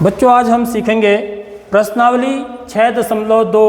बच्चों आज हम सीखेंगे प्रश्नावली 6.2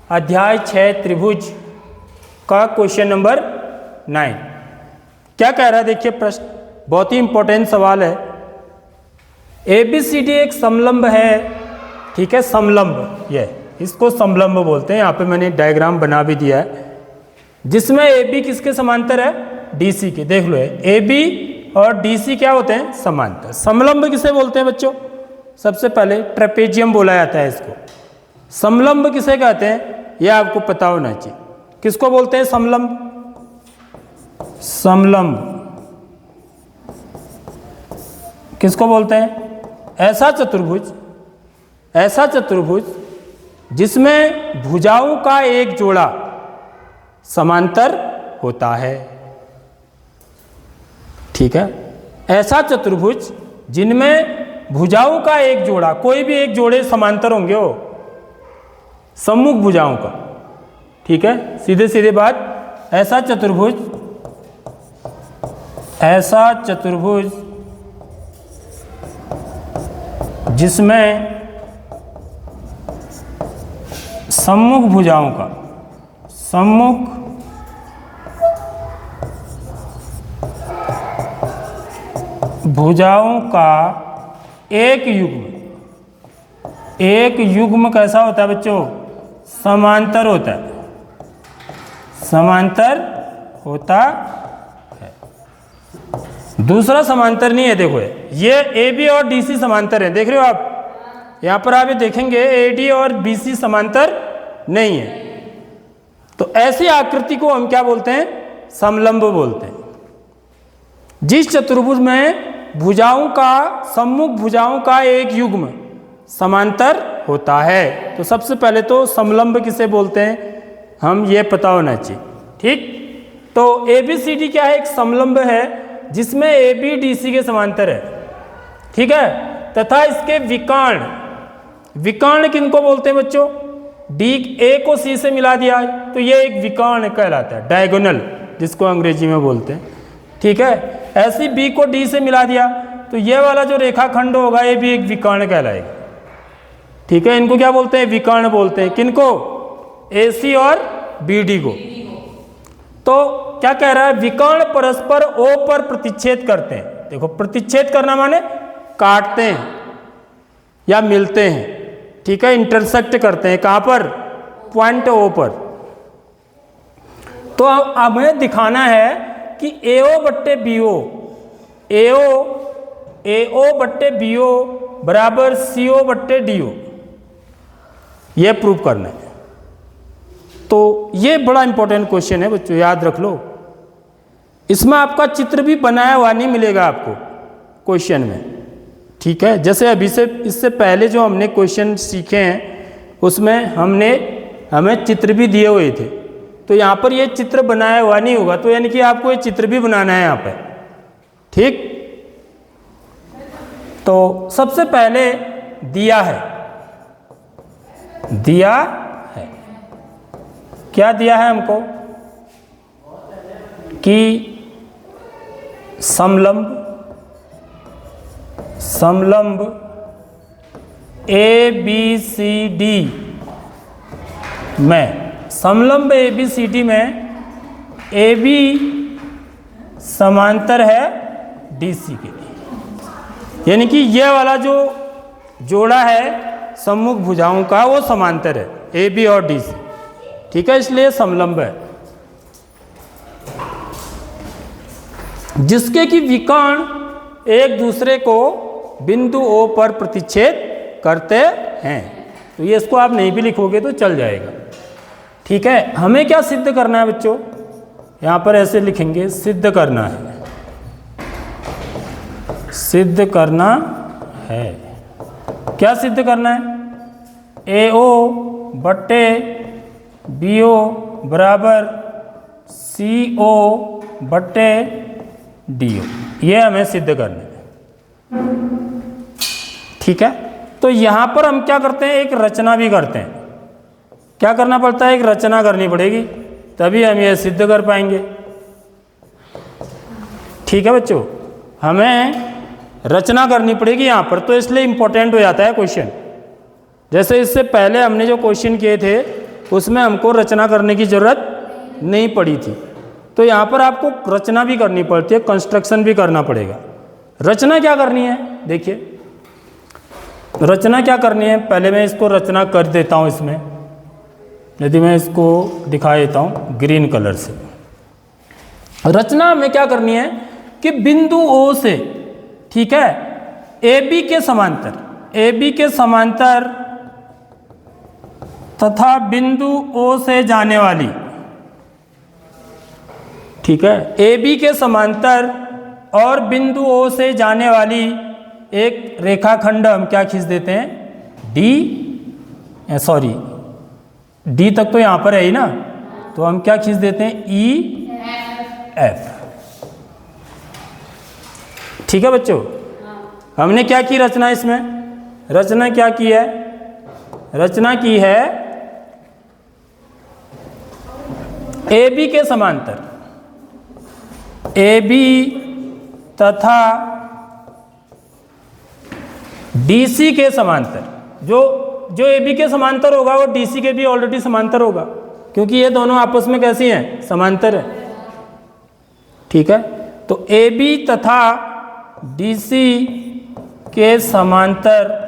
अध्याय 6 त्रिभुज का क्वेश्चन नंबर 9। क्या कह रहा है देखिए प्रश्न, बहुत ही इंपॉर्टेंट सवाल है। ABCD एक समलंब है, ठीक है, समलंब, ये इसको समलंब बोलते हैं। यहाँ पे मैंने डायग्राम बना भी दिया है जिसमें AB किसके समांतर है, DC के। देख लो AB और DC क्या होते हैं, समांतर। समलंब किसे बोलते हैं बच्चों, सबसे पहले ट्रेपेजियम बोला जाता है इसको। समलंब किसे कहते हैं यह आपको पता होना चाहिए। किसको बोलते हैं समलंब, समलंब किसको बोलते हैं, ऐसा चतुर्भुज जिसमें भुजाओं का एक जोड़ा समांतर होता है, ठीक है। ऐसा चतुर्भुज जिनमें भुजाओं का एक जोड़ा, कोई भी एक जोड़े समांतर होंगे हो, सम्मुख भुजाओं का, ठीक है, सीधे सीधे बात। ऐसा चतुर्भुज जिसमें सम्मुख भुजाओं का, सम्मुख भुजाओं का एक युग्म कैसा होता है बच्चों, समांतर होता है, समांतर होता है। दूसरा समांतर नहीं है, देखो ये AB और DC समांतर है, देख रहे हो आप, यहां पर आप ये देखेंगे AD और BC समांतर नहीं है। तो ऐसी आकृति को हम क्या बोलते हैं, समलंब बोलते हैं। जिस चतुर्भुज में भुजाओं का, सम्मुख भुजाओं का एक युग्म समांतर होता है, तो सबसे पहले तो समलंब किसे बोलते हैं हम ये पता होना चाहिए, ठीक। तो ABCD क्या है, एक समलंब है जिसमें AB DC के समांतर है, ठीक है, तथा इसके विकर्ण किनको बोलते हैं बच्चों, A को C से मिला दिया तो ये एक विकर्ण कहलाता है, डायगोनल जिसको अंग्रेजी में बोलते हैं, ठीक है। ऐसी B को D से मिला दिया तो ये वाला जो रेखाखंड होगा ये भी एक विकर्ण कहलाएगा, ठीक है। इनको क्या बोलते हैं, विकर्ण बोलते हैं। किनको, AC और BD को। तो क्या कह रहा है, विकर्ण परस्पर O पर प्रतिच्छेद करते हैं। देखो प्रतिच्छेद करना माने काटते हैं या मिलते हैं, ठीक है, इंटरसेक्ट करते हैं। कहां पर, पॉइंट O पर। तो हमें दिखाना है कि AO बट्टे BO बराबर CO बट्टे DO, यह प्रूव करना है। तो ये बड़ा इंपॉर्टेंट क्वेश्चन है बच्चों, याद रख लो। इसमें आपका चित्र भी बनाया हुआ नहीं मिलेगा आपको क्वेश्चन में, ठीक है। जैसे अभी से इससे पहले जो हमने क्वेश्चन सीखे हैं उसमें हमें चित्र भी दिए हुए थे, तो यहाँ पर ये चित्र बनाया हुआ नहीं होगा, तो यानी कि आपको ये चित्र भी बनाना है यहाँ पे, ठीक। तो सबसे पहले दिया है, क्या दिया है हमको कि समलंब ABCD में, समलंब ABCD में AB समांतर है DC के, यानी कि यह वाला जो जोड़ा है सम्मुख भुजाओं का वो समांतर है AB और DC, ठीक है, इसलिए समलंब है। जिसके कि विकर्ण एक दूसरे को बिंदु O पर प्रतिच्छेद करते हैं। तो ये इसको आप नहीं भी लिखोगे तो चल जाएगा, ठीक है। हमें क्या सिद्ध करना है बच्चों, यहां पर ऐसे लिखेंगे, सिद्ध करना है, क्या सिद्ध करना है, AO बट्टे BO बराबर CO बट्टे DO, ये हमें सिद्ध करना है, ठीक है। तो यहां पर हम क्या करते हैं, एक रचना भी करते हैं। क्या करना पड़ता है, एक रचना करनी पड़ेगी, तभी हम ये सिद्ध कर पाएंगे, ठीक है बच्चों। हमें रचना करनी पड़ेगी यहाँ पर, तो इसलिए इम्पोर्टेंट हो जाता है क्वेश्चन। जैसे इससे पहले हमने जो क्वेश्चन किए थे उसमें हमको रचना करने की ज़रूरत नहीं पड़ी थी, तो यहाँ पर आपको रचना भी करनी पड़ती है, कंस्ट्रक्शन भी करना पड़ेगा। रचना क्या करनी है, देखिए रचना क्या करनी है, पहले मैं इसको रचना कर देता हूँ। इसमें यदि मैं इसको दिखा देता हूँ ग्रीन कलर से, रचना हमें क्या करनी है कि बिंदु O से, ठीक है, AB के समांतर, AB के समांतर तथा बिंदु O से जाने वाली, ठीक है, AB के समांतर और बिंदु O से जाने वाली एक रेखाखंड हम क्या खींच देते हैं, डी तक तो यहाँ पर है ही ना, तो हम क्या खींच देते हैं, EF। ठीक है बच्चों, हमने क्या की रचना, इसमें रचना क्या की है, रचना की है AB के समांतर, AB तथा DC के समांतर। जो AB के समांतर होगा वो DC के भी ऑलरेडी समांतर होगा, क्योंकि ये दोनों आपस में कैसी हैं, समांतर है। ठीक है, तो AB तथा DC के समांतर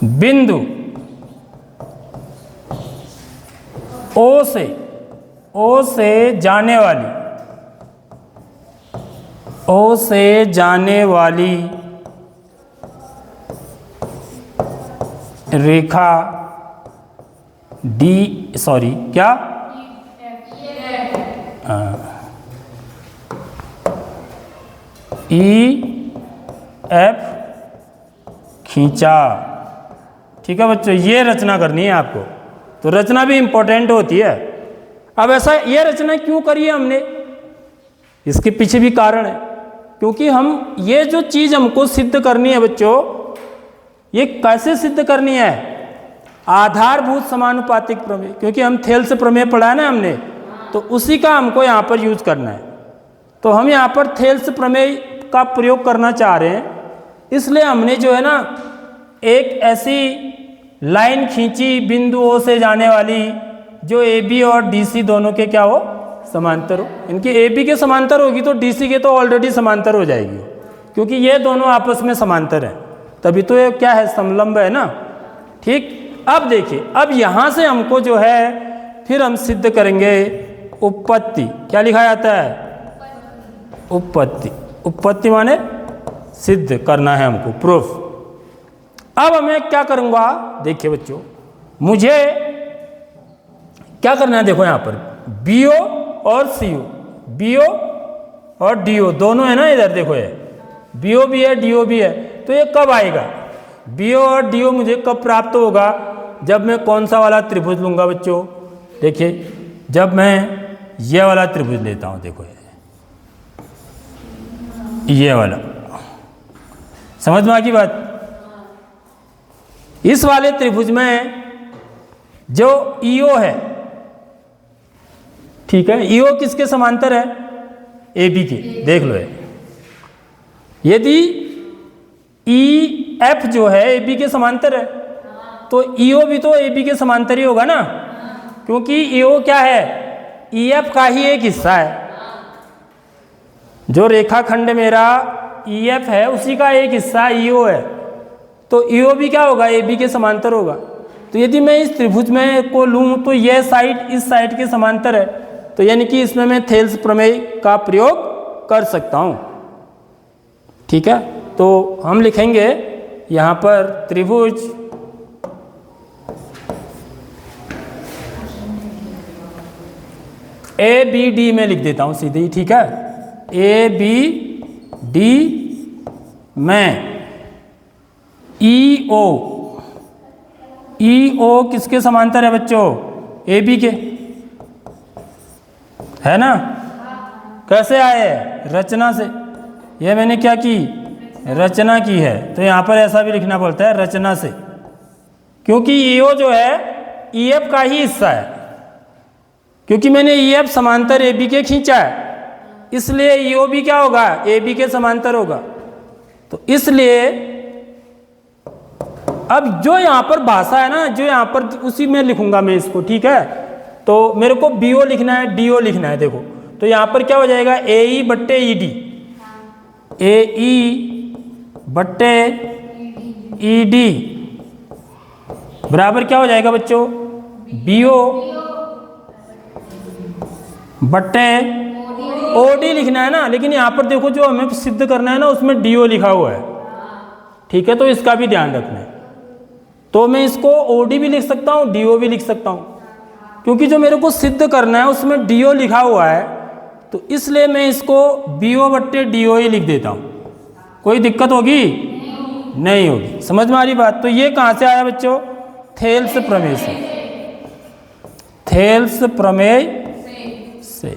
बिंदु O से जाने वाली रेखा EF खींचा। ठीक है बच्चों, ये रचना करनी है आपको, तो रचना भी इंपॉर्टेंट होती है। अब ऐसा ये रचना क्यों करी है हमने, इसके पीछे भी कारण है, क्योंकि हम ये जो चीज़ हमको सिद्ध करनी है बच्चों, ये कैसे सिद्ध करनी है, आधारभूत समानुपातिक प्रमेय, क्योंकि हम थेल्स प्रमेय पढ़ा है ना हमने, तो उसी का हमको यहाँ पर यूज करना है। तो हम यहाँ पर थेल्स प्रमेय का प्रयोग करना चाह रहे हैं, इसलिए हमने जो है ना एक ऐसी लाइन खींची बिंदु O से जाने वाली जो AB और DC दोनों के क्या हो, समांतर हो। इनकी AB के समांतर होगी तो DC के तो ऑलरेडी समांतर हो जाएगी, क्योंकि ये दोनों आपस में समांतर हैं, तभी तो ये क्या है, समलंब है ना। ठीक, अब देखिए, अब यहाँ से हमको जो है फिर हम सिद्ध करेंगे उपपत्ति। क्या लिखा जाता है, उपपत्ति। उपपत्ति माने सिद्ध करना है हमको, प्रूफ। अब मैं क्या करूँगा, देखिए बच्चों, मुझे क्या करना है, देखो यहाँ पर BO और CO, BO और DO दोनों है ना, इधर देखो ये BO भी है DO भी है, तो ये कब आएगा, BO और DO मुझे कब प्राप्त होगा, जब मैं कौन सा वाला त्रिभुज लूँगा बच्चों, देखिए जब मैं ये वाला त्रिभुज लेता हूँ, देखो ये वाला, समझ में आ गई बात। इस वाले त्रिभुज में जो EO है, ठीक है, EO किसके समांतर है, AB के, देख लो। यदि EF जो है AB के समांतर है, तो EO भी तो AB के समांतर ही होगा ना, क्योंकि EO क्या है, EF का ही एक हिस्सा है। जो रेखाखंड मेरा EF है उसी का एक हिस्सा EO है, तो EO भी क्या होगा, AB के समांतर होगा। तो यदि मैं इस त्रिभुज में को लूँ तो यह साइड इस साइड के समांतर है, तो यानी कि इसमें मैं थेल्स प्रमेय का प्रयोग कर सकता हूँ। ठीक है, तो हम लिखेंगे यहाँ पर त्रिभुज ABD में लिख देता हूँ सीधे ही। ठीक है, ABD में EO किसके समांतर है बच्चों, AB के, है ना। कैसे आए, रचना से। यह मैंने क्या की, रचना की है, तो यहाँ पर ऐसा भी लिखना पड़ता है, रचना से, क्योंकि EO जो है EF का ही हिस्सा है, क्योंकि मैंने EF समांतर AB के खींचा है, इसलिए ईओ भी क्या होगा, ए बी के समांतर होगा। तो इसलिए अब जो यहाँ पर भाषा है ना, जो यहाँ पर उसी में लिखूंगा मैं इसको, ठीक है। तो मेरे को बीओ लिखना है, डीओ लिखना है। देखो तो यहाँ पर क्या हो जाएगा, ए ई बट्टे ई डी, ए ई बट्टे ई डी बराबर क्या हो जाएगा बच्चों, बीओ बट्टे ओडी लिखना है ना। लेकिन यहाँ पर देखो जो हमें सिद्ध करना है ना, उसमें डीओ लिखा हुआ है, ठीक है। तो इसका भी ध्यान रखना है। तो मैं इसको ओडी भी लिख सकता हूँ, डीओ भी लिख सकता हूँ, क्योंकि जो मेरे को सिद्ध करना है उसमें डीओ लिखा हुआ है। तो इसलिए मैं इसको बीओ बट्टे डीओ ही लिख देता हूँ। कोई दिक्कत होगी नहीं होगी, समझ में आ रही बात। तो ये कहाँ से आया बच्चों, थेल्स प्रमेय से, थेल्स प्रमेय से।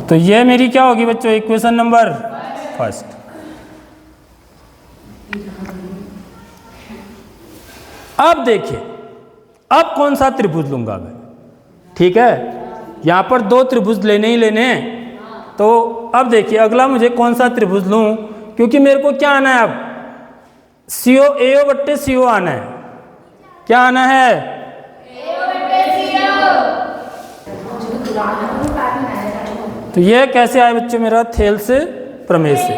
तो ये मेरी क्या होगी बच्चों, इक्वेशन नंबर फर्स्ट। अब देखिए, अब कौन सा त्रिभुज लूंगा मैं, ठीक है। यहां पर दो त्रिभुज लेने ही लेने हैं। तो अब देखिए अगला मुझे कौन सा त्रिभुज लूं, क्योंकि मेरे को क्या आना है अब, सीओ एओ बट्टे सीओ आना है। क्या आना है, तो ये कैसे आया बच्चों, मेरा थेल्स प्रमेय से।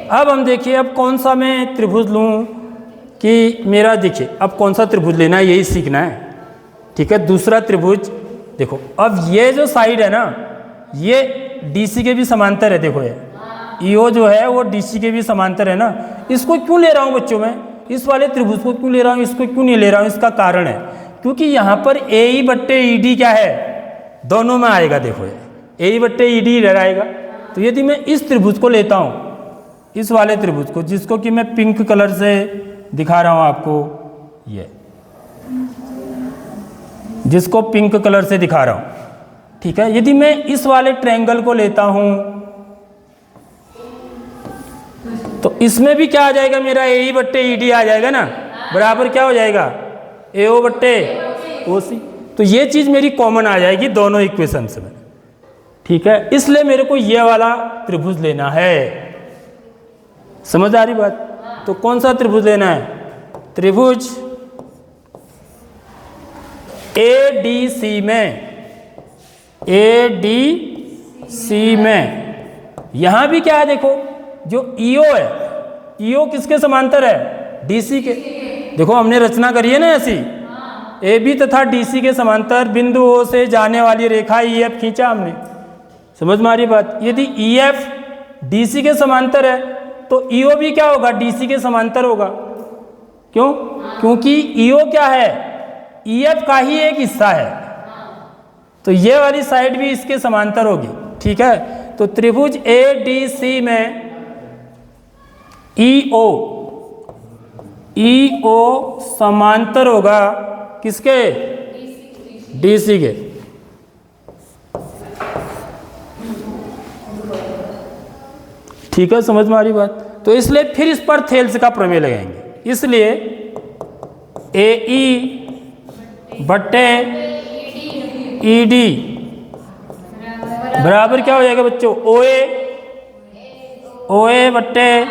अब हम देखिए अब कौन सा मैं त्रिभुज लूं कि मेरा, देखिए अब कौन सा त्रिभुज लेना है यही सीखना है, ठीक है। दूसरा त्रिभुज देखो, अब ये जो साइड है ना, ये डीसी के भी समांतर है। देखो ये ईओ जो है वो डीसी के भी समांतर है ना। इसको क्यों ले रहा हूँ बच्चों मैं, इस वाले त्रिभुज को क्यों ले रहा हूँ, इसको क्यों नहीं ले रहा हूँ, इसका कारण है क्योंकि यहाँ पर ए ई बट्टे ई डी क्या है, दोनों में आएगा। देखो ये ए ई बट्टे ई डी लगाएगा। तो यदि मैं इस त्रिभुज को लेता हूँ, इस वाले त्रिभुज को, जिसको कि मैं पिंक कलर से दिखा रहा हूँ आपको, ये जिसको पिंक कलर से दिखा रहा हूँ, ठीक है। यदि मैं इस वाले ट्रायंगल को लेता हूँ तो इसमें भी क्या आ जाएगा, मेरा ए ई बट्टे ई डी आ जाएगा ना, बराबर क्या हो जाएगा, ए ओ बट्टे ओ सी। तो ये चीज़ मेरी कॉमन आ जाएगी दोनों इक्वेशंस में, ठीक है। इसलिए मेरे को ये वाला त्रिभुज लेना है। समझ आ रही बात। तो कौन सा त्रिभुज लेना है, त्रिभुज ए डी सी में, ए डी सी में यहां भी क्या है, देखो जो ईओ है, ईओ किसके समांतर है, डीसी के। देखो हमने रचना करी है ना ऐसी, ए बी तथा डीसी के समांतर बिंदु ओ से जाने वाली रेखा ई एफ खींचा हमने। समझ में आ रही बात। यदि ई एफ डीसी के समांतर है तो ईओ भी क्या होगा, डीसी के समांतर होगा। क्यों, क्योंकि ईओ क्या है, ईएफ का ही एक हिस्सा है। तो ये वाली साइड भी इसके समांतर होगी, ठीक है। तो त्रिभुज ए डी सी में ईओ, ईओ समांतर होगा किसके, डीसी के। ठीक है, समझ में आ रही बात। तो इसलिए फिर इस पर थेल्स का प्रमेय लगाएंगे। इसलिए ए ई बट्टे ई डी बराबर क्या हो जाएगा बच्चों, ओ ए बट्टे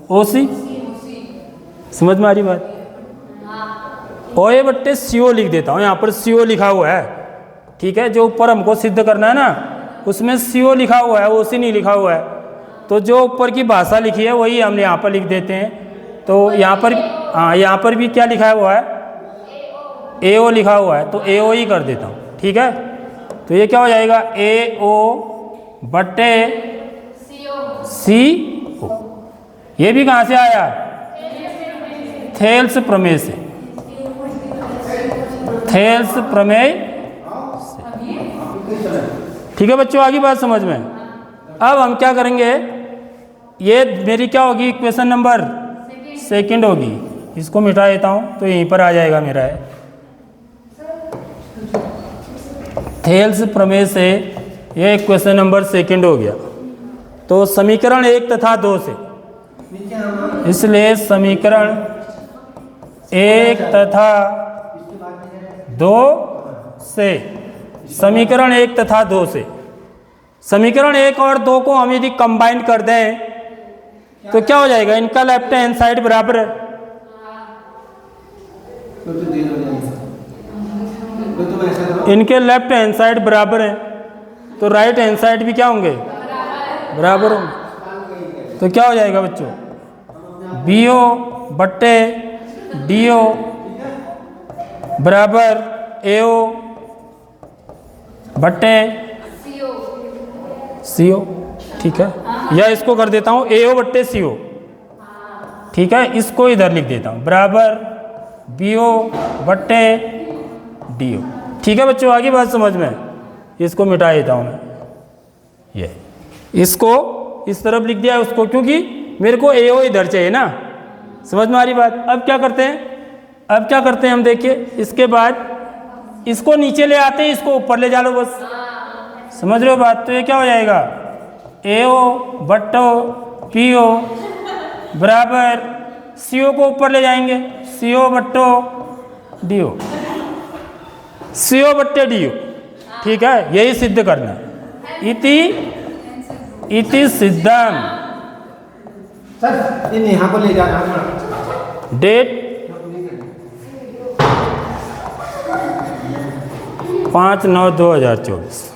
ओ सी। समझ में आ रही बात। ओ ए बट्टे सीओ लिख देता हूँ, यहाँ पर सीओ लिखा हुआ है, ठीक है। जो ऊपर हमको सिद्ध करना है ना, उसमें सीओ लिखा हुआ है, ओ सी नहीं लिखा हुआ है। तो जो ऊपर की भाषा लिखी है वही हम यहाँ पर लिख देते हैं। तो यहाँ पर, हाँ यहाँ पर भी क्या लिखा हुआ है, ए ओ लिखा हुआ है, तो ए ओ ही कर देता हूँ, ठीक है। तो ये क्या हो जाएगा, ए ओ बट्टे सी ओ। ये भी कहाँ से आया, थेल्स प्रमेय से, थेल्स प्रमेय से। ठीक है बच्चों, आगे बात समझ में। अब हम क्या करेंगे, ये मेरी क्या होगी, इक्वेशन नंबर सेकंड होगी। इसको मिटा देता हूँ तो यहीं पर आ जाएगा मेरा है। थेल्स प्रमेय से ये इक्वेशन नंबर सेकंड हो गया। तो समीकरण 1 तथा 2 से, इसलिए समीकरण 1 तथा 2 से, समीकरण 1 तथा 2 से, समीकरण 1 और 2 को हम यदि कंबाइन कर दें तो क्या हो जाएगा, इनका लेफ्ट हैंड साइड बराबर है, इनके लेफ्ट हैंड साइड बराबर है, तो राइट हैंड साइड भी क्या होंगे, बराबर होंगे। तो क्या हो जाएगा बच्चों, BO बट्टे DO बराबर AO बट्टे CO। ठीक है, या इसको कर देता हूँ AO बट्टे CO। ठीक है, इसको इधर लिख देता हूँ बराबर BO बट्टे DO। ठीक है बच्चों, आगे बात समझ में, इसको मिटा देता हूँ मैं, ये इसको इस तरफ लिख दिया उसको, क्योंकि मेरे को AO इधर चाहिए ना, समझ में आ रही बात। अब क्या करते हैं, हम देखिए, इसके बाद इसको नीचे ले आते हैं, इसको ऊपर ले जा लो बस, समझ रहे हो बात। तो ये क्या हो जाएगा, AO बट्टो PO बराबर CO को ऊपर ले जाएंगे, CO बट्टो DO, CO बट्टे DO। ठीक है, यही सिद्ध करना, इति सिद्धम। सर इन यहाँ को ले जाना, डेट 5/9/2024।